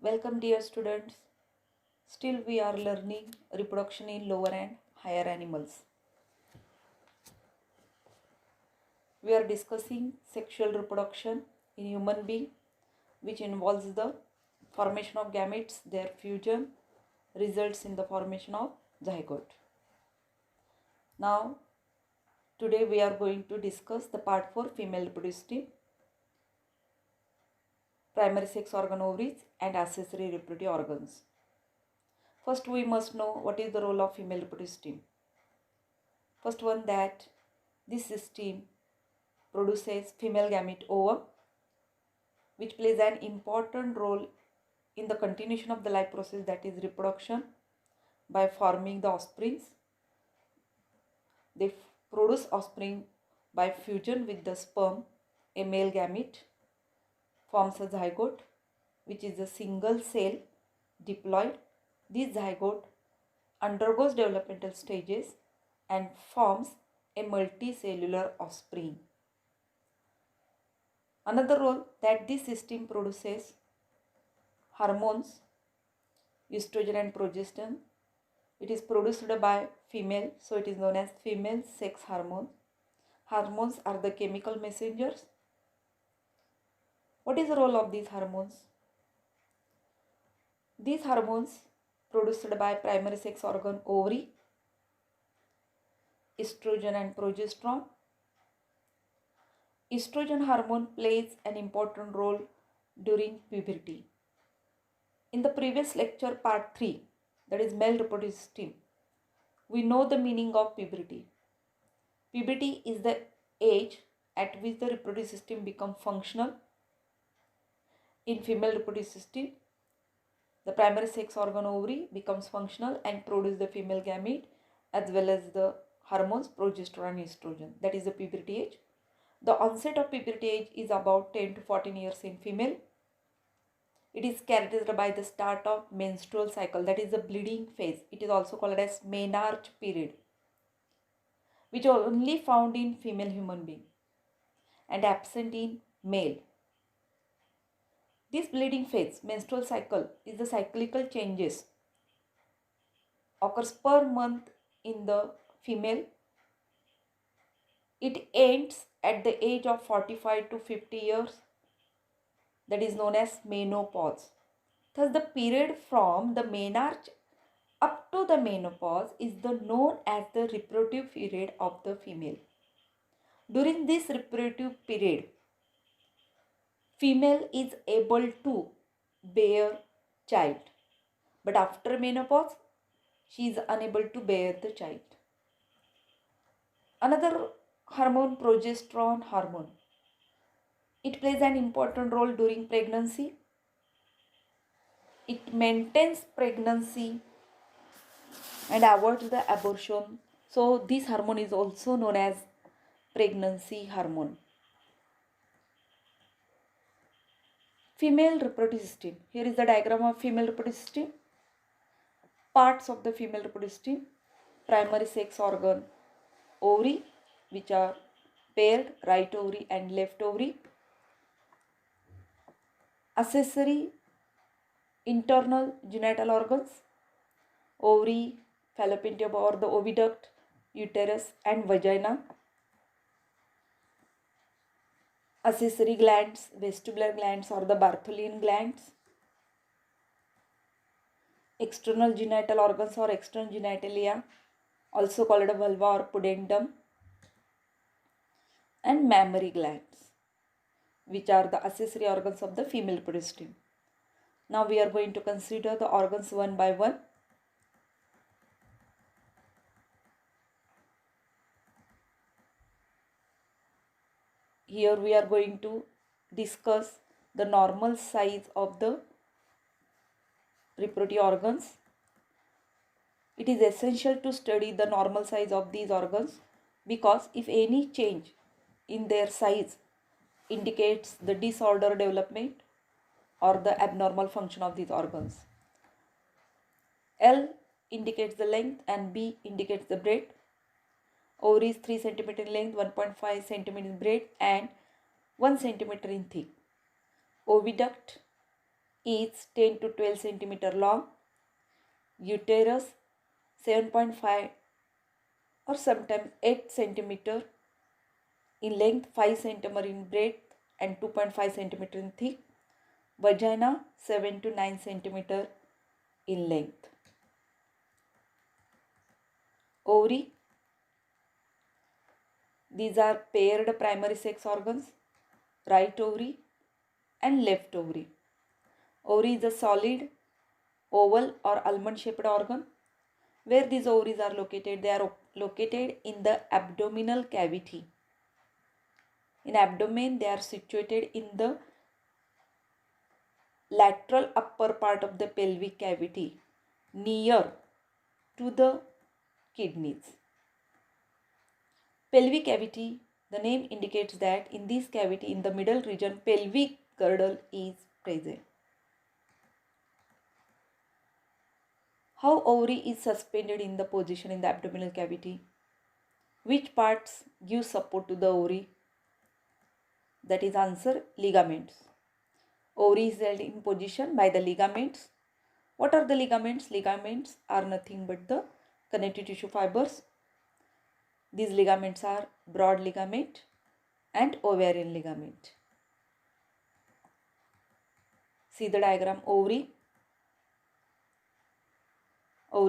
Welcome dear students. Still we are learning reproduction in lower and higher animals. We are discussing sexual reproduction in human being, which involves the formation of gametes, their fusion results in the formation of zygote. Now today we are going to discuss the part for female reproductive system, primary sex organ ovaries and accessory reproductive organs. First we must know what is the role of female reproductive system. First one, that this system produces female gamete ovum, which plays an important role in the continuation of the life process, that is reproduction, by forming the offsprings. They produce offspring by fusion with the sperm. A male gamete forms a zygote, which is a single cell diploid. This zygote undergoes developmental stages and forms a multicellular offspring. Another role, that this system produces hormones, estrogen and progesterone. It is produced by female, so it is known as female sex hormone. Hormones are the chemical messengers. What is the role of these hormones? These hormones produced by primary sex organ ovary, estrogen and progesterone. Estrogen hormone plays an important role during puberty. In the previous lecture, part 3, that is male reproductive system, we know the meaning of puberty. Puberty is the age at which the reproductive system becomes functional. In female reproductive system, the primary sex organ ovary becomes functional and produces the female gamete as well as the hormones progesterone and estrogen. That is the puberty age. The onset of puberty age is about 10 to 14 years in female. It is characterized by the start of menstrual cycle, that is the bleeding phase. It is also called as menarche period, which are only found in female human being and absent in male. This bleeding phase, menstrual cycle, is the cyclical changes occurs per month in the female. It ends at the age of 45 to 50 years, that is known as menopause. Thus the period from the menarche up to the menopause is known as the reproductive period of the female. During this reproductive period, female is able to bear child, but after menopause she is unable to bear the child. Another hormone, progesterone hormone, it plays an important role during pregnancy. It maintains pregnancy and avoids the abortion. So this hormone is also known as pregnancy hormone. Female reproductive system. Here is the diagram of female reproductive system. Parts of the female reproductive system: primary sex organ ovary, which are paired, right ovary and left ovary. Accessory internal genital organs: ovary, fallopian tube or the oviduct, uterus and vagina. Accessory glands, vestibular glands or the Bartholin glands. External genital organs or external genitalia, also called a vulva or pudendum. And mammary glands, which are the accessory organs of the female reproductive system. Now we are going to consider the organs one by one. Here we are going to discuss the normal size of the reproductive organs. It is essential to study the normal size of these organs because if any change in their size indicates the disorder development or the abnormal function of these organs. L indicates the length and B indicates the breadth. Ovary is 3 cm in length, 1.5 cm in breadth and 1 cm in thick. Oviduct is 10 to 12 centimeter long, uterus 7.5 or sometimes 8 centimeter in length, 5 centimeter in breadth and 2.5 centimeter in thick, vagina 7 to 9 centimeter in length. Ovary, these are paired primary sex organs, right ovary and left ovary. Ovary is a solid, oval or almond shaped organ. Where these ovaries are located? They are located in the abdominal cavity. In abdomen, they are situated in the lateral upper part of the pelvic cavity near to the kidneys. Pelvic cavity, the name indicates that in this cavity, in the middle region, pelvic girdle is present. How ovary is suspended in the position in the abdominal cavity? Which parts give support to the ovary? That is answer, ligaments. Ovary is held in position by the ligaments. What are the ligaments? Ligaments are nothing but the connective tissue fibers. These ligaments are broad ligament and ovarian ligament. See the diagram. Ovary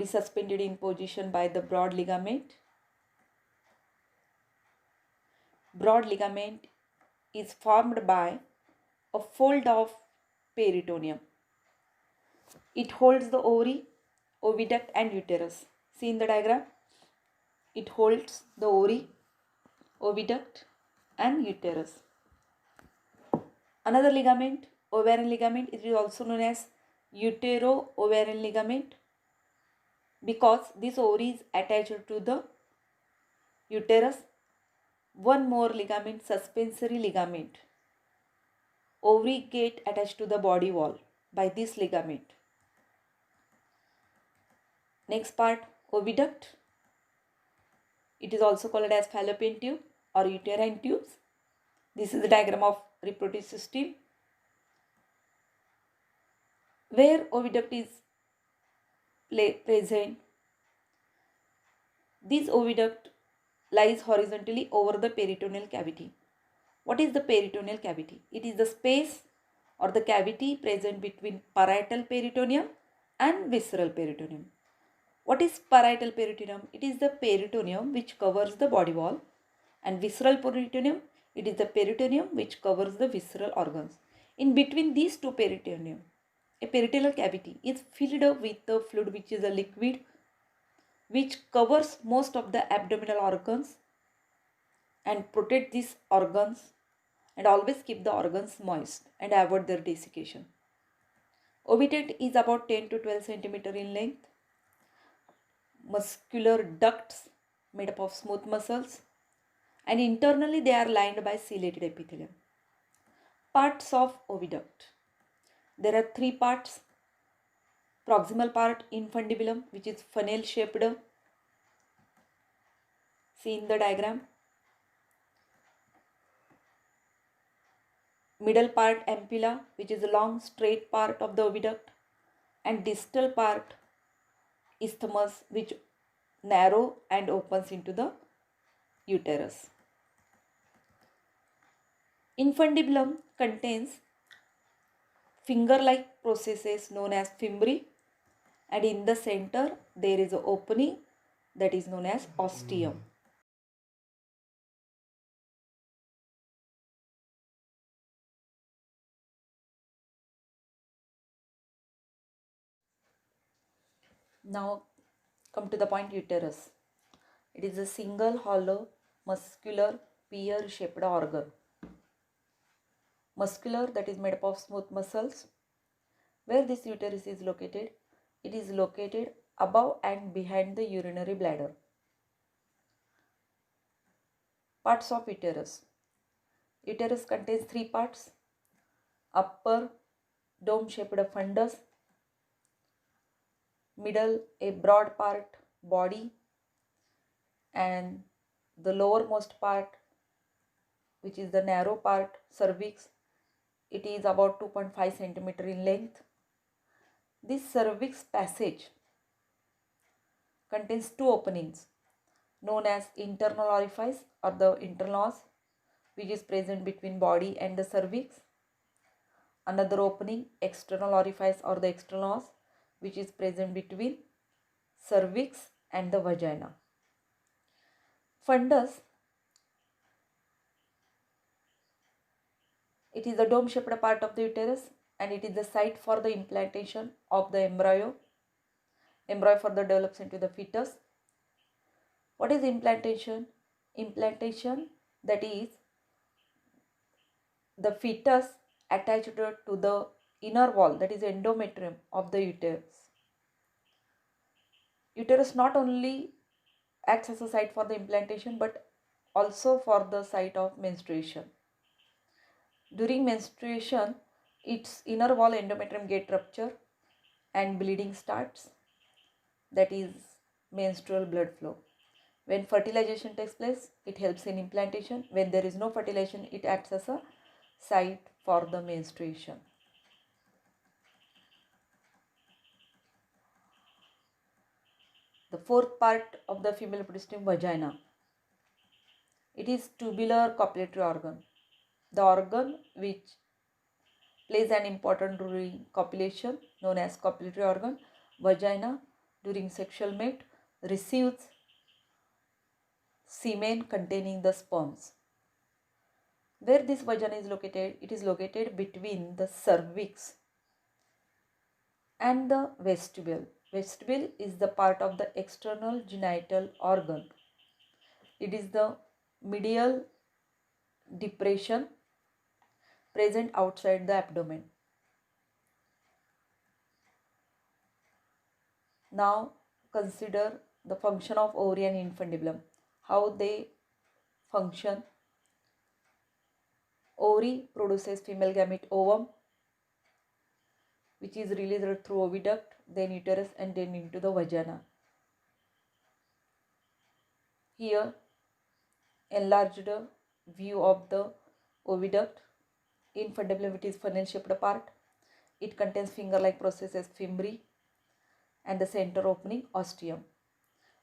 suspended in position by the broad ligament. Broad ligament is formed by a fold of peritoneum. It holds the ovary, oviduct and uterus. See in the diagram. It holds the ovary, oviduct and uterus. Another ligament, ovarian ligament, it is also known as utero-ovarian ligament because this ovary is attached to the uterus. One more ligament, suspensory ligament. Ovary get attached to the body wall by this ligament. Next part, oviduct. It is also called as fallopian tube or uterine tubes. This is the diagram of reproductive system. Where oviduct is present, this oviduct lies horizontally over the peritoneal cavity. What is the peritoneal cavity? It is the space or the cavity present between parietal peritoneum and visceral peritoneum. What is parietal peritoneum? It is the peritoneum which covers the body wall, and visceral peritoneum, it is the peritoneum which covers the visceral organs. In between these two peritoneum, a peritoneal cavity is filled up with the fluid which is a liquid which covers most of the abdominal organs and protect these organs and always keep the organs moist and avoid their desiccation. Oviduct is about 10 to 12 centimeter in length. Muscular ducts made up of smooth muscles, and internally they are lined by ciliated epithelium. Parts of oviduct. There are three parts. Proximal part, infundibulum, which is funnel shaped. See in the diagram. Middle part, ampulla, which is a long straight part of the oviduct, and distal part, isthmus, which narrow and opens into the uterus. Infundibulum contains finger-like processes known as fimbriae, and in the center there is an opening that is known as ostium. Now come to the point, uterus. It is a single hollow muscular pear shaped organ. Muscular, that is made up of smooth muscles. Where this uterus is located? It is located above and behind the urinary bladder. Parts of uterus. Uterus contains three parts. Upper, dome shaped fundus. Middle, a broad part, body, and the lowermost part, which is the narrow part, cervix, It is about 2.5 centimeter in length. This cervix passage contains two openings known as internal orifice or the internal os, which is present between body and the cervix. Another opening, external orifice or the external os, which is present between cervix and the vagina. Fundus, it is the dome-shaped part of the uterus and it is the site for the implantation of the embryo. Embryo further develops into the fetus. What is implantation? Implantation, that is the fetus attached to the inner wall, that is endometrium of the uterus. Uterus not only acts as a site for the implantation but also for the site of menstruation. During menstruation, its inner wall endometrium get rupture and bleeding starts, that is menstrual blood flow. When fertilization takes place, it helps in implantation. When there is no fertilization, it acts as a site for the menstruation. The fourth part of the female reproductive system, vagina. It is tubular copulatory organ. The organ which plays an important role in copulation, known as copulatory organ. Vagina, during sexual mate, receives semen containing the sperms. Where this vagina is located? It is located between the cervix and the vestibule. Vestibule is the part of the external genital organ. It is the medial depression present outside the abdomen. Now consider the function of ovary and infundibulum. How they function. Ovary produces female gamete ovum, which is released through oviduct, then uterus, and then into the vagina. Here, enlarged view of the oviduct. Infundibulum, it is funnel-shaped part. It contains finger-like processes fimbriae and the center opening ostium.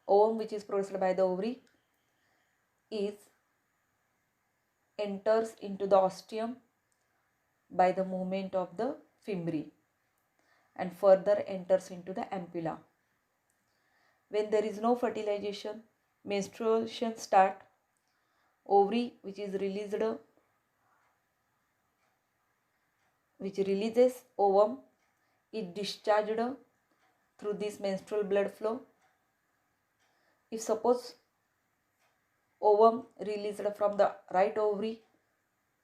Ovum, which is produced by the ovary, enters into the ostium by the movement of the fimbriae and further enters into the ampulla. When there is no fertilization, menstruation starts. Ovary, which releases ovum, is discharged through this menstrual blood flow. If suppose ovum released from the right ovary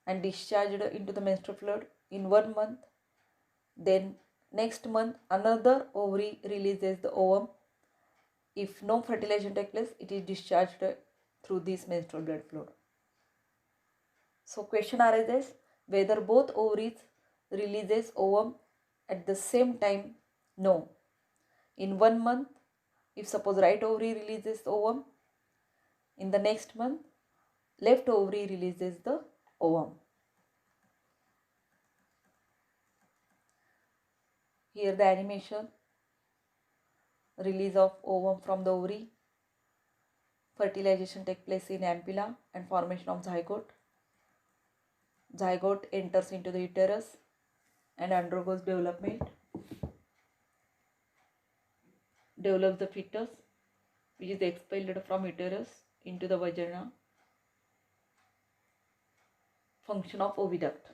and discharged into the menstrual fluid in 1 month, then next month another ovary releases the ovum. If no fertilization takes place, it is discharged through this menstrual blood fluid. So question arises whether both ovaries releases ovum at the same time. No. In 1 month, if suppose right ovary releases ovum, in the next month left ovary releases the ovum. Here the animation, release of ovum from the ovary, fertilization takes place in ampulla and formation of zygote. Zygote enters into the uterus and undergoes development, develops the fetus, which is expelled from uterus into the vagina. Function of oviduct.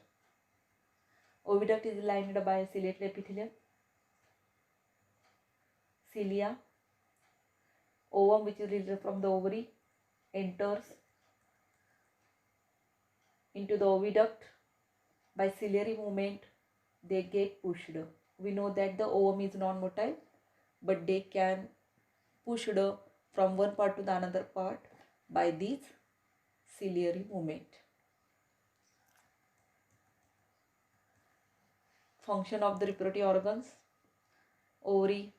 Oviduct is lined by ciliate epithelium, cilia. Ovum, which is released from the ovary, enters into the oviduct. By ciliary movement, they get pushed. We know that the ovum is non-motile, but they can pushed from one part to the another part by this ciliary movement. Function of the reproductive organs. Ovary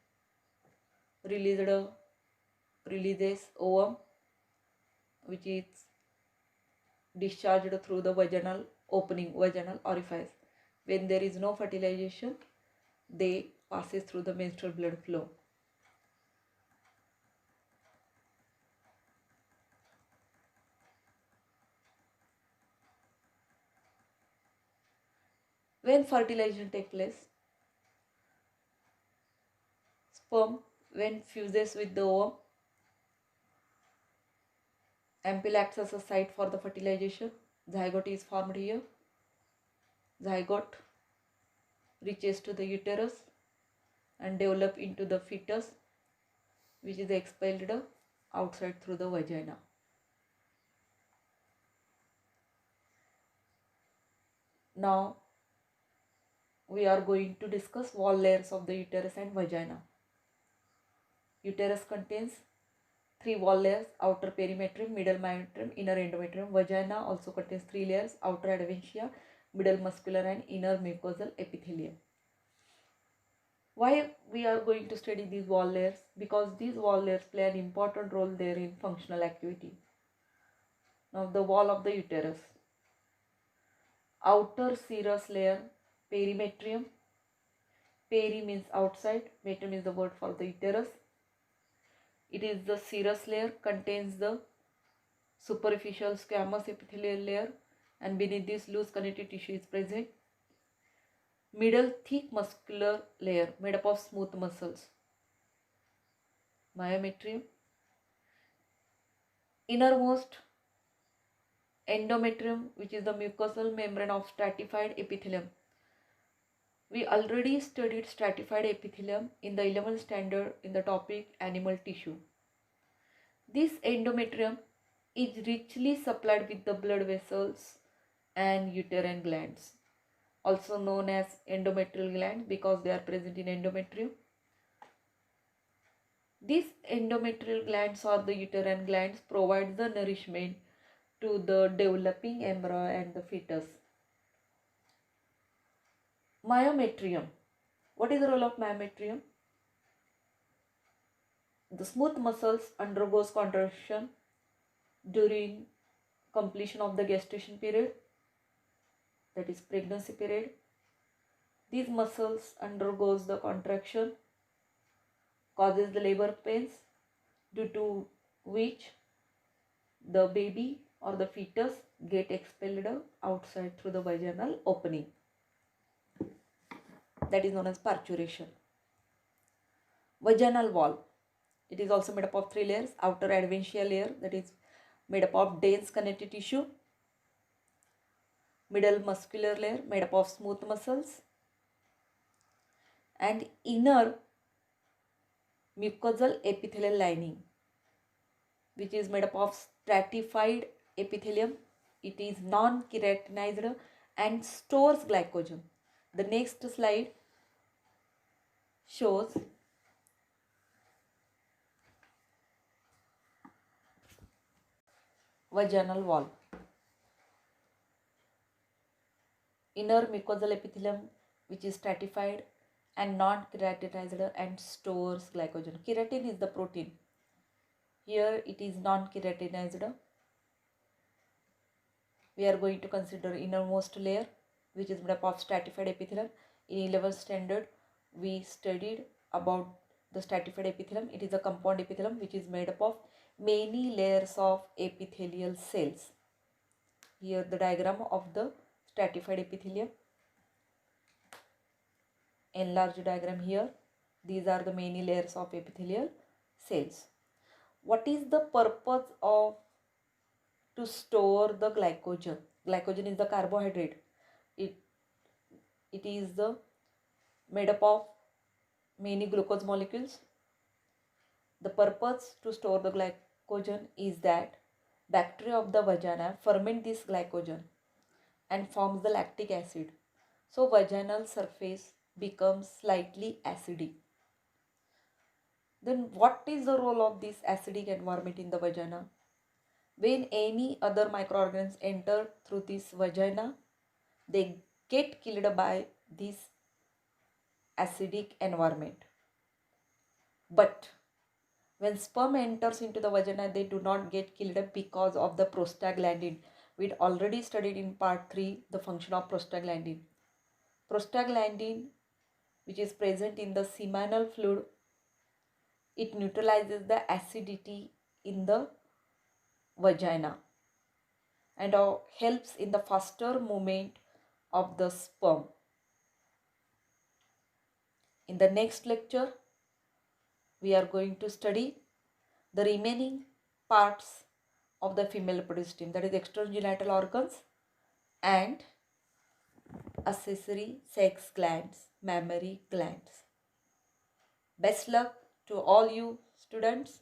releases ovum, which is discharged through the vaginal opening, vaginal orifice. When there is no fertilization, they passes through the menstrual blood flow. When fertilization takes place, sperm when fuses with the ovum, ampulla acts as a site for the fertilization. Zygote is formed here. Zygote reaches to the uterus and develop into the fetus, which is expelled outside through the vagina. Now we are going to discuss wall layers of the uterus and vagina. Uterus contains three wall layers: outer perimetrium, middle myometrium, inner endometrium. Vagina also contains three layers: outer adventitia, middle muscular, and inner mucosal epithelium. Why we are going to study these wall layers? Because these wall layers play an important role there in functional activity. Now the wall of the uterus. Outer serous layer, perimetrium. Peri means outside, metrium is the word for the uterus. It is the serous layer, contains the superficial squamous epithelial layer, and beneath this loose connective tissue is present. Middle thick muscular layer made up of smooth muscles, myometrium. Innermost endometrium, which is the mucosal membrane of stratified epithelium. We already studied stratified epithelium in the 11th standard in the topic animal tissue. This endometrium is richly supplied with the blood vessels and uterine glands, also known as endometrial glands because they are present in endometrium. These endometrial glands or the uterine glands provide the nourishment to the developing embryo and the fetus. Myometrium. What is the role of myometrium? The smooth muscles undergoes contraction during completion of the gestation period, that is pregnancy period. These muscles undergoes the contraction, causes the labor pains, due to which the baby or the fetus get expelled outside through the vaginal opening. That is known as parturition. Vaginal wall. It is also made up of three layers: outer adventitia layer, that is made up of dense connective tissue; middle muscular layer made up of smooth muscles; and inner mucosal epithelial lining, which is made up of stratified epithelium. It is non-keratinized and stores glycogen. The next slide shows vaginal wall. Inner mucosal epithelium, which is stratified and non-keratinized and stores glycogen. Keratin is the protein. Here it is non-keratinized. We are going to consider innermost layer, which is made up of stratified epithelium. In 11th standard, we studied about the stratified epithelium. It is a compound epithelium which is made up of many layers of epithelial cells. Here the diagram of the stratified epithelium. Enlarged diagram here. These are the many layers of epithelial cells. What is the purpose of to store the glycogen? Glycogen is the carbohydrate. It is the made up of many glucose molecules. The purpose to store the glycogen is that bacteria of the vagina ferment this glycogen and forms the lactic acid. So vaginal surface becomes slightly acidic. Then what is the role of this acidic environment in the vagina? When any other microorganisms enter through this vagina, they get killed by this acidic environment. But when sperm enters into the vagina, they do not get killed because of the prostaglandin. We already studied in part 3 the function of prostaglandin. prostaglandin, which is present in the seminal fluid. It neutralizes the acidity in the vagina and helps in the faster movement of the sperm. In the next lecture, we are going to study the remaining parts of the female reproductive system, that is extragenital organs and accessory sex glands, mammary glands. Best luck to all you students.